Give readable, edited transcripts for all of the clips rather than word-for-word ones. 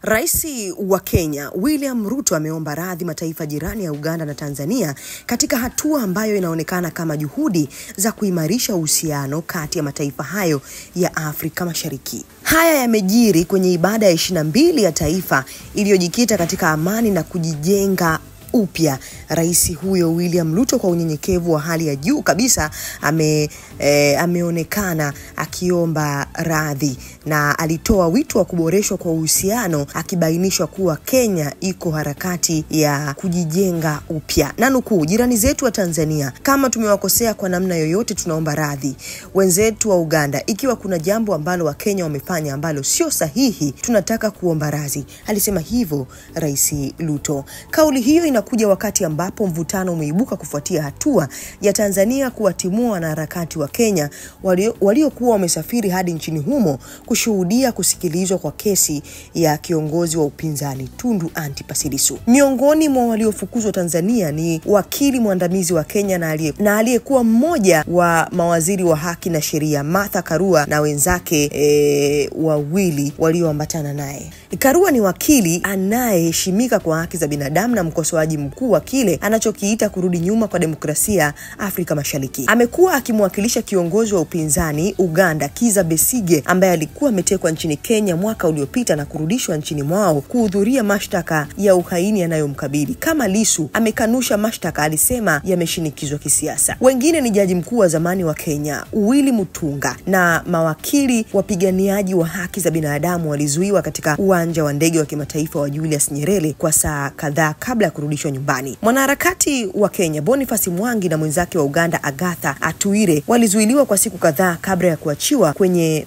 Rais wa Kenya William Ruto ameomba radhi mataifa jirani ya Uganda na Tanzania katika hatua ambayo inaonekana kama juhudi za kuimarisha uhusiano kati ya mataifa hayo ya Afrika Mashariki. Haya yamejiri kwenye ibada ya 22 ya taifa iliyojikita katika amani na kujijenga upya. Rais huyo William Ruto kwa unyenyekevu wa hali ya juu kabisa ameonekana akiomba radhi na alitoa wito wa kuboreshwa kwa uhusiano, akibainisha kuwa Kenya iko harakati ya kujijenga upya. Na nukuu, jirani zetu wa Tanzania, kama tumewakosea kwa namna yoyote tunaomba radhi. Wenzetu wa Uganda, ikiwa kuna jambo ambalo wa Kenya wamefanya ambalo sio sahihi, tunataka kuomba radhi. Alisema hivyo Rais Ruto. Kauli hiyo inakuja wakati ambapo mvutano umeibuka kufuatia hatua ya Tanzania kuwatimua wanaharakati wa Kenya waliokuwa wamesafiri hadi nchini humo kushuhudia kusikilizwa kwa kesi ya kiongozi wa upinzani Tundu Antipas Lissu. Miongoni mwa waliofukuzwa Tanzania ni wakili mwandamizi wa Kenya na aliyekuwa mmoja wa mawaziri wa haki na sheria Martha Karua na wenzake wawili walioambatana naye. Karua ni wakili anayeheshimika kwa haki za binadamu na mkosoaji mkuu wa kile anachokiita kurudi nyuma kwa demokrasia Afrika Mashariki. Amekuwa akimwakilisha kiongozi wa upinzani Uganda Kizza Besigye ambaye alikuwa ametekwa nchini Kenya mwaka uliopita na kurudishwa nchini mwao kuhudhuria mashtaka ya uhaini yanayomkabili. Kama Lissu amekanusha mashtaka, alisema yameshinikizwa kisiasa. Wengine ni jaji mkuu wa zamani wa Kenya Willy Mutunga na mawakili wapiganiaji wa haki za binadamu walizuiwa katika uwanja wa ndege wa kimataifa wa Julius Nyerere kwa saa kadhaa kabla ya kurudishwa nyumbani. Mwanaharakati wa Kenya Boniface Mwangi na mwenzake wa Uganda Agatha Atuire walizuiliwa kwa siku kadhaa kabla ya kuachiwa kwenye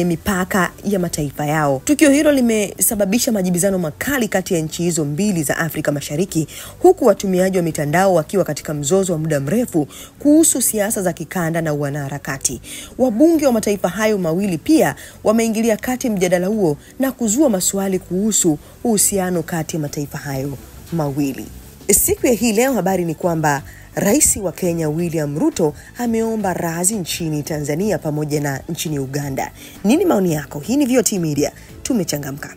mipaka ya mataifa yao. Tukio hilo limesababisha majibizano makali kati ya nchi hizo mbili za Afrika Mashariki, huku watumiaji wa mitandao wakiwa katika mzozo wa muda mrefu kuhusu siasa za kikanda na wanaharakati. Wabunge wa mataifa hayo mawili pia wameingilia kati mjadala huo na kuzua maswali kuhusu uhusiano kati ya mataifa hayo mawili. Siku ya hii leo habari ni kwamba Rais wa Kenya William Ruto ameomba radhi nchini Tanzania pamoja na nchini Uganda. Nini maoni yako? Hii ni VOT Media. Tumechangamka.